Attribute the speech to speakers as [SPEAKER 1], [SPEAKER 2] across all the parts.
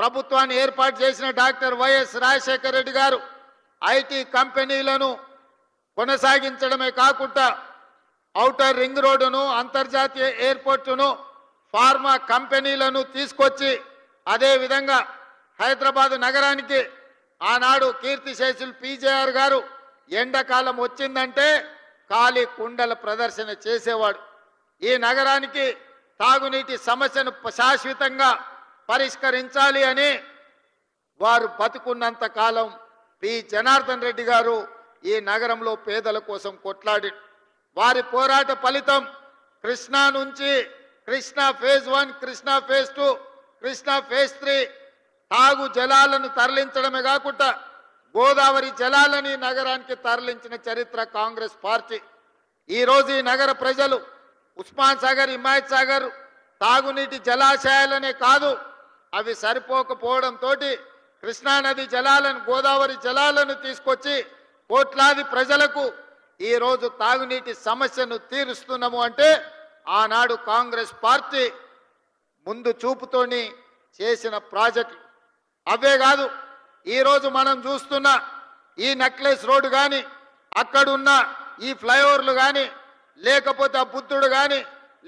[SPEAKER 1] ప్రభుత్వాన్ని ఏర్పాటు చేసిన డాక్టర్ వైఎస్ రాజశేఖర రెడ్డి గారు ఐటీ కంపెనీలను కొనసాగించడమే కాకుండా ఔటర్ రింగ్ రోడ్డును, అంతర్జాతీయ ఎయిర్పోర్టును, ఫార్మా కంపెనీలను తీసుకొచ్చి అదేవిధంగా హైదరాబాద్ నగరానికి ఆనాడు కీర్తిశేషులు పీజేఆర్ గారు ఎండాకాలం వచ్చిందంటే ఖాళీ కుండల ప్రదర్శన చేసేవాడు. ఈ నగరానికి తాగునీటి సమస్యను శాశ్వతంగా పరిష్కరించాలి అని వారు బతుకున్నంత కాలం పి జనార్దన్ రెడ్డి గారు ఈ నగరంలో పేదల కోసం కొట్లాడి వారి పోరాట ఫలితం కృష్ణా నుంచి Krishna phase 1, Krishna phase 2, Krishna phase 3 తాగు జలాలను తరలించడమే కాకుండా గోదావరి జలాలని నగరానికి తరలించిన చరిత్ర కాంగ్రెస్ పార్టీ. ఈరోజు ఈ నగర ప్రజలు ఉస్మాన్ సాగర్, హిమాయత్ సాగర్ తాగునీటి జలాశయాలనే కాదు, అవి సరిపోకపోవడంతో కృష్ణానది జలాలను, గోదావరి జలాలను తీసుకొచ్చి కోట్లాది ప్రజలకు ఈరోజు తాగునీటి సమస్యను తీరుస్తున్నాము అంటే ఆనాడు కాంగ్రెస్ పార్టీ ముందు చూపుతోని చేసిన ప్రాజెక్టు. అవే కాదు, ఈరోజు మనం చూస్తున్న ఈ నెక్లెస్ రోడ్డు కానీ, అక్కడున్న ఈ ఫ్లైఓవర్లు కానీ, లేకపోతే ఆ బుద్ధుడు కానీ,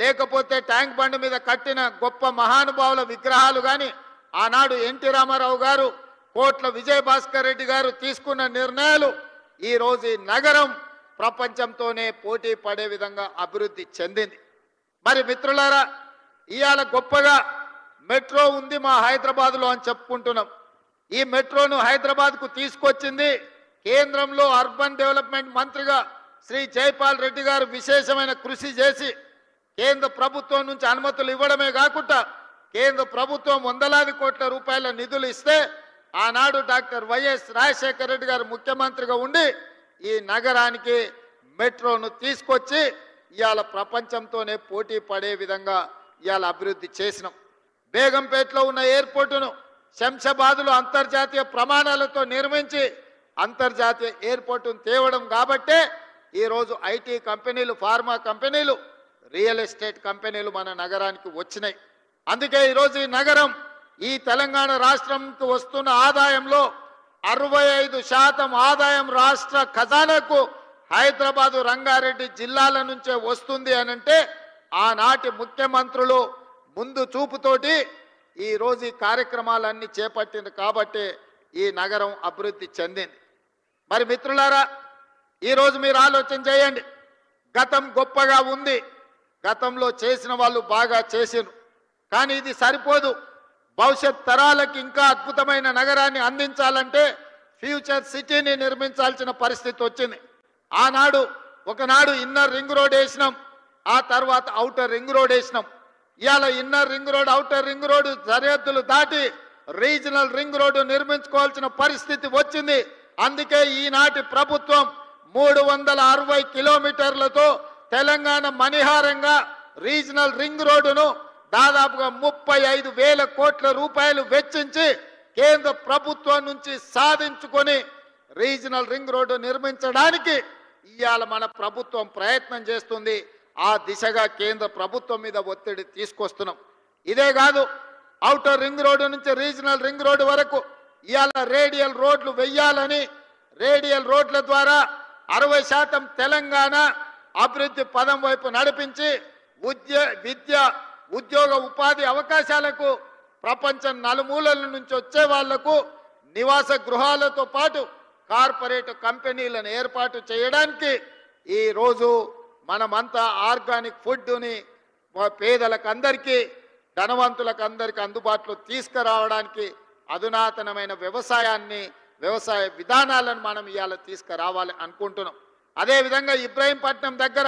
[SPEAKER 1] లేకపోతే ట్యాంక్ బండ్ మీద కట్టిన గొప్ప మహానుభావుల విగ్రహాలు కానీ, ఆనాడు ఎన్టీ రామారావు గారు, కోట్ల విజయభాస్కర్ రెడ్డి గారు తీసుకున్న నిర్ణయాలు ఈరోజు ఈ నగరం ప్రపంచంతోనే పోటీ పడే విధంగా అభివృద్ధి చెందింది. మరి మిత్రులారా, ఇవాళ గొప్పగా మెట్రో ఉంది మా హైదరాబాద్లో అని చెప్పుకుంటున్నాం. ఈ మెట్రోను హైదరాబాద్కు తీసుకొచ్చింది కేంద్రంలో అర్బన్ డెవలప్మెంట్ మంత్రిగా శ్రీ జైపాల్ రెడ్డి గారు విశేషమైన కృషి చేసి కేంద్ర ప్రభుత్వం నుంచి అనుమతులు ఇవ్వడమే కాకుండా కేంద్ర ప్రభుత్వం వందలాది కోట్ల రూపాయల నిధులు ఇస్తే ఆనాడు డాక్టర్ వైఎస్ రాజశేఖర రెడ్డి గారు ముఖ్యమంత్రిగా ఉండి ఈ నగరానికి మెట్రోను తీసుకొచ్చి ఇవాళ ప్రపంచంతోనే పోటీ పడే విధంగా ఇవాళ అభివృద్ధి చేసినాం. బేగంపేటలో ఉన్న ఎయిర్పోర్టును శంషాబాద్లో అంతర్జాతీయ ప్రమాణాలతో నిర్మించి అంతర్జాతీయ ఎయిర్పోర్టును తేవడం కాబట్టే ఈరోజు ఐటీ కంపెనీలు, ఫార్మా కంపెనీలు, రియల్ ఎస్టేట్ కంపెనీలు మన నగరానికి వచ్చినాయి. అందుకే ఈరోజు ఈ నగరం ఈ తెలంగాణ రాష్ట్రంకు వస్తున్న ఆదాయంలో 65% ఆదాయం రాష్ట్ర ఖజానాకు హైదరాబాదు, రంగారెడ్డి జిల్లాల నుంచే వస్తుంది అనంటే ఆనాటి ముఖ్యమంత్రులు ముందు చూపుతోటి ఈరోజు ఈ కార్యక్రమాలన్నీ చేపట్టింది కాబట్టి ఈ నగరం అభివృద్ధి చెందింది. మరి మిత్రులారా, ఈరోజు మీరు ఆలోచన చేయండి. గతం గొప్పగా ఉంది, గతంలో చేసిన వాళ్ళు బాగా చేసిరు, కానీ ఇది సరిపోదు. భవిష్యత్ తరాలకు ఇంకా అద్భుతమైన నగరాన్ని అందించాలంటే ఫ్యూచర్ సిటీని నిర్మించాల్సిన పరిస్థితి వచ్చింది. ఆనాడు ఒకనాడు ఇన్నర్ రింగ్ రోడ్ వేసినాం, ఆ తర్వాత ఔటర్ రింగ్ రోడ్ వేసినాం. ఇవాళ inner ring road, outer ring road సరిహద్దులు దాటి రీజనల్ రింగ్ రోడ్డు నిర్మించుకోవాల్సిన పరిస్థితి వచ్చింది. అందుకే ఈనాటి ప్రభుత్వం 360 కిలోమీటర్లతో తెలంగాణ మణిహారంగా రీజనల్ రింగ్ రోడ్డును దాదాపుగా 35,000 కోట్ల రూపాయలు వెచ్చించి కేంద్ర ప్రభుత్వం నుంచి సాధించుకొని రీజనల్ రింగ్ రోడ్డు నిర్మించడానికి ఇవాళ మన ప్రభుత్వం ప్రయత్నం చేస్తుంది. ఆ దిశగా కేంద్ర ప్రభుత్వం మీద ఒత్తిడి తీసుకొస్తున్నాం. ఇదే కాదు, ఔటర్ రింగ్ రోడ్డు నుంచి రీజనల్ రింగ్ రోడ్డు వరకు ఇవాళ రేడియల్ రోడ్లు వెయ్యాలని, రేడియల్ రోడ్ల ద్వారా 60% తెలంగాణ అభివృద్ధి పదం వైపు నడిపించి విద్య, ఉద్యోగ, ఉపాధి అవకాశాలకు ప్రపంచం నలుమూలల నుంచి వచ్చే వాళ్లకు నివాస గృహాలతో పాటు కార్పొరేట్ కంపెనీలను ఏర్పాటు చేయడానికి ఈరోజు మనమంతా ఆర్గానిక్ ఫుడ్ని పేదలకు అందరికీ, ధనవంతులకు అందరికీ అందుబాటులో తీసుకురావడానికి అధునాతనమైన వ్యవసాయ విధానాలను మనం ఇవాళ తీసుకురావాలి అనుకుంటున్నాం. అదేవిధంగా ఇబ్రహీంపట్నం దగ్గర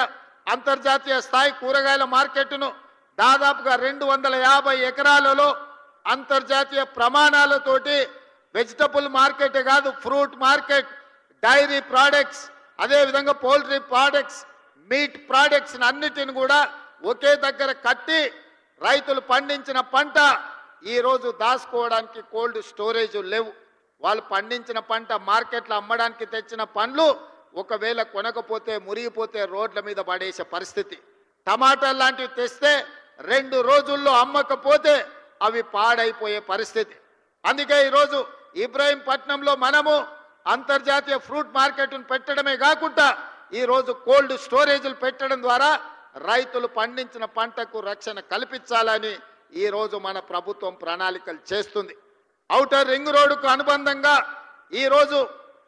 [SPEAKER 1] అంతర్జాతీయ స్థాయి కూరగాయల మార్కెట్ను దాదాపుగా 250 ఎకరాలలో అంతర్జాతీయ ప్రమాణాలతోటి వెజిటబుల్ మార్కెట్ కాదు, ఫ్రూట్ మార్కెట్, డైరీ ప్రోడక్ట్స్, అదేవిధంగా పౌల్ట్రీ ప్రోడక్ట్స్, మీట్ ప్రోడక్ట్స్ అన్నిటిని కూడా ఒకే దగ్గర కట్టి రైతులు పండించిన పంట ఈరోజు దాచుకోవడానికి కోల్డ్ స్టోరేజ్ లేవు. వాళ్ళు పండించిన పంట మార్కెట్లో అమ్మడానికి తెచ్చిన పండ్లు ఒకవేళ కొనకపోతే, మురిగిపోతే రోడ్ల మీద పడేసే పరిస్థితి. టమాటాలు లాంటివి తెస్తే 2 రోజుల్లో అమ్మకపోతే అవి పాడైపోయే పరిస్థితి. అందుకే ఈరోజు ఇబ్రాహీంపట్నంలో మనము అంతర్జాతీయ ఫ్రూట్ మార్కెట్ను పెట్టడమే కాకుండా ఈరోజు కోల్డ్ స్టోరేజ్లు పెట్టడం ద్వారా రైతులు పండించిన పంటకు రక్షణ కల్పించాలని ఈరోజు మన ప్రభుత్వం ప్రణాళికలు చేస్తుంది. ఔటర్ రింగ్ రోడ్డుకు అనుబంధంగా ఈరోజు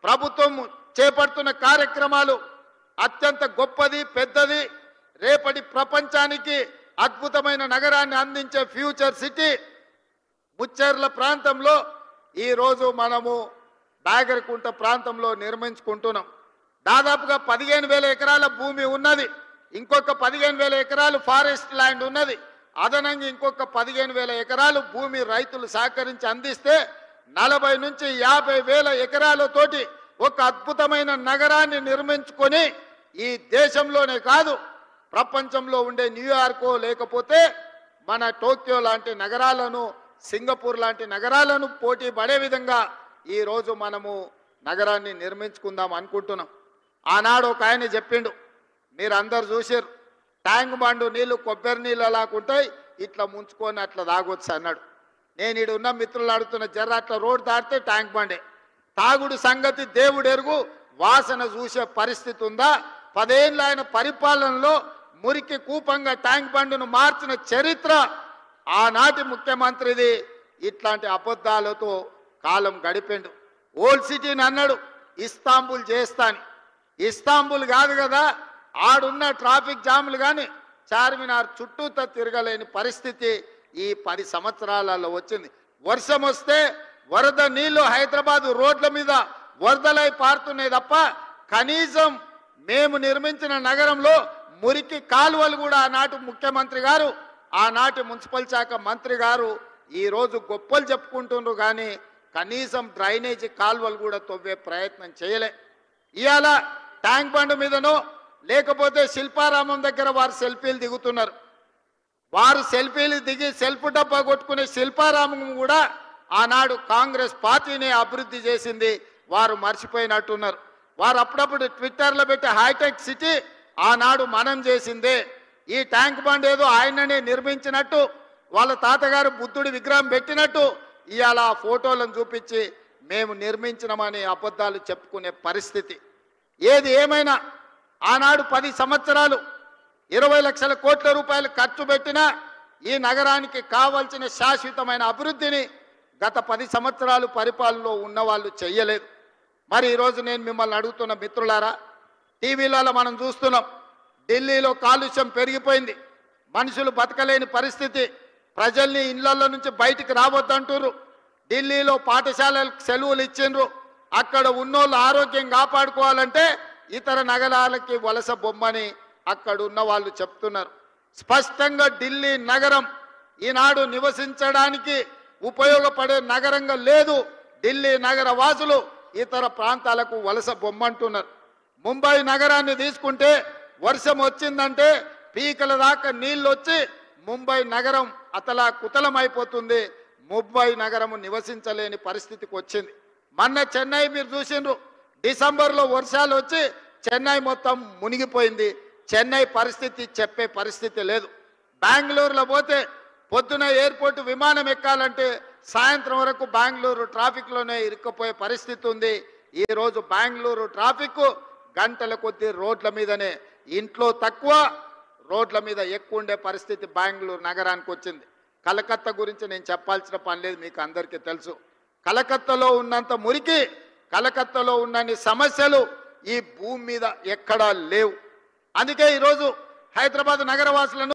[SPEAKER 1] ప్రభుత్వం చేపడుతున్న కార్యక్రమాలు అత్యంత గొప్పది, పెద్దది. రేపటి ప్రపంచానికి అద్భుతమైన నగరాన్ని అందించే ఫ్యూచర్ సిటీ ముచ్చెర్ల ప్రాంతంలో ఈరోజు మనము బాగరకుంట ప్రాంతంలో నిర్మించుకుంటున్నాం. దాదాపుగా 15,000 ఎకరాల భూమి ఉన్నది. ఇంకొక 15,000 ఎకరాలు ఫారెస్ట్ ల్యాండ్ ఉన్నది. అదనంగా ఇంకొక 15,000 ఎకరాలు భూమి రైతులు సహకరించి అందిస్తే 40 నుంచి 50,000 ఎకరాలతోటి ఒక అద్భుతమైన నగరాన్ని నిర్మించుకొని ఈ దేశంలోనే కాదు ప్రపంచంలో ఉండే న్యూయార్కో లేకపోతే మన టోక్యో లాంటి నగరాలను, సింగపూర్ లాంటి నగరాలను పోటీ పడే విధంగా ఈరోజు మనము నగరాన్ని నిర్మించుకుందాం అనుకుంటున్నాం. ఆనాడు ఒక ఆయన చెప్పిండు, మీరు అందరు చూసారు, ట్యాంక్ బండు నీళ్లు కొబ్బరి నీళ్ళు అలాగుంటాయి, ఇట్లా ముంచుకొని అట్లా తాగొచ్చు అన్నాడు. నేను ఈడు ఉన్న మిత్రులు అడుగుతున్న జర్ర అట్లా రోడ్డు దాటితే ట్యాంక్ బండే. తాగుడు సంగతి దేవుడు ఎరుగు, వాసన చూసే పరిస్థితి ఉందా? 10 ఏళ్ళ ఆయన పరిపాలనలో మురికి కూపంగా ట్యాంక్ బండును మార్చిన చరిత్ర ఆనాటి ముఖ్యమంత్రిది. ఇట్లాంటి అబద్ధాలతో కాలం గడిపిండు. ఓల్డ్ సిటీని అన్నాడు ఇస్తాంబుల్ చేస్తాని. ఇస్తాంబుల్ కాదు కదా, ఆడున్న ట్రాఫిక్ జాములు కానీ చార్మినార్ చుట్టూతో తిరగలేని పరిస్థితి ఈ 10 సంవత్సరాలలో వచ్చింది. వర్షం వస్తే వరద నీళ్లు హైదరాబాద్ రోడ్ల మీద వరదలై పారుతున్నాయి తప్ప కనీసం మేము నిర్మించిన నగరంలో మురికి కాలువలు కూడా ఆనాటి ముఖ్యమంత్రి గారు, ఆనాటి మున్సిపల్ శాఖ మంత్రి గారు ఈరోజు గొప్పలు చెప్పుకుంటున్నారు కానీ కనీసం డ్రైనేజీ కాలువలు కూడా తవ్వే ప్రయత్నం చేయలే. ఇవాళ ట్యాంక్ బండ్ మీదనో లేకపోతే శిల్పారామం దగ్గర వారు సెల్ఫీలు దిగుతున్నారు. వారు సెల్ఫీలు దిగి సెల్ఫ్ డబ్బా కొట్టుకునే శిల్పారామం కూడా ఆనాడు కాంగ్రెస్ పార్టీని అభివృద్ధి చేసింది. వారు మర్చిపోయినట్టున్నారు. వారు అప్పుడప్పుడు ట్విట్టర్లో పెట్టి హైటెక్ సిటీ ఆనాడు మనం చేసిందే. ఈ ట్యాంక్ బండ్ ఏదో ఆయననే నిర్మించినట్టు, వాళ్ళ తాతగారు బుద్ధుడి విగ్రహం పెట్టినట్టు ఇవాళ ఆ ఫోటోలను చూపించి మేము నిర్మించినామని అబద్ధాలు చెప్పుకునే పరిస్థితి. ఏది ఏమైనా ఆనాడు 10 సంవత్సరాలు 20 లక్షల కోట్ల రూపాయలు ఖర్చు పెట్టినా ఈ నగరానికి కావాల్సిన శాశ్వతమైన అభివృద్ధిని గత 10 సంవత్సరాలు పరిపాలనలో ఉన్నవాళ్ళు చెయ్యలేదు. మరి ఈరోజు నేను మిమ్మల్ని అడుగుతున్న మిత్రులారా, టీవీలలో మనం చూస్తున్నాం, ఢిల్లీలో కాలుష్యం పెరిగిపోయింది, మనుషులు బతకలేని పరిస్థితి, ప్రజల్ని ఇళ్లలో నుంచి బయటికి రావద్దంటారు. ఢిల్లీలో పాఠశాలలకు సెలవులు ఇచ్చిండ్రు. అక్కడ ఉన్నోళ్ళు ఆరోగ్యం కాపాడుకోవాలంటే ఇతర నగరాలకి వలస బొమ్మని అక్కడ ఉన్న వాళ్ళు చెప్తున్నారు. స్పష్టంగా ఢిల్లీ నగరం ఈనాడు నివసించడానికి ఉపయోగపడే నగరంగా లేదు. ఢిల్లీ నగర వాసులు ఇతర ప్రాంతాలకు వలస బొమ్మంటున్నారు. ముంబై నగరాన్ని తీసుకుంటే వర్షం వచ్చిందంటే పీకల దాకా నీళ్ళు వచ్చి ముంబై నగరం అతలా కుతలమైపోతుంది. ముంబై నగరము నివసించలేని పరిస్థితికి వచ్చింది. మొన్న చెన్నై మీరు చూసిండ్రు, డిసెంబర్లో వర్షాలు వచ్చి చెన్నై మొత్తం మునిగిపోయింది. చెన్నై పరిస్థితి చెప్పే పరిస్థితి లేదు. బెంగళూరులో పోతే పొద్దున ఎయిర్పోర్ట్ విమానం ఎక్కాలంటే సాయంత్రం వరకు బెంగళూరు ట్రాఫిక్లోనే ఇరుక్కుపోయే పరిస్థితి ఉంది. ఈరోజు బెంగళూరు ట్రాఫిక్ గంటల కొద్దీ రోడ్ల మీదనే, ఇంట్లో తక్కువ రోడ్ల మీద ఎక్కువ ఉండే పరిస్థితి బెంగళూరు నగరానికి వచ్చింది. కలకత్తా గురించి నేను చెప్పాల్సిన పని లేదు, మీకు అందరికీ తెలుసు. కలకత్తాలో ఉన్నంత మురికి, కలకత్తాలో ఉన్నన్ని సమస్యలు ఈ భూమి మీద ఎక్కడా లేవు. అందుకే ఈరోజు హైదరాబాద్ నగరవాసులను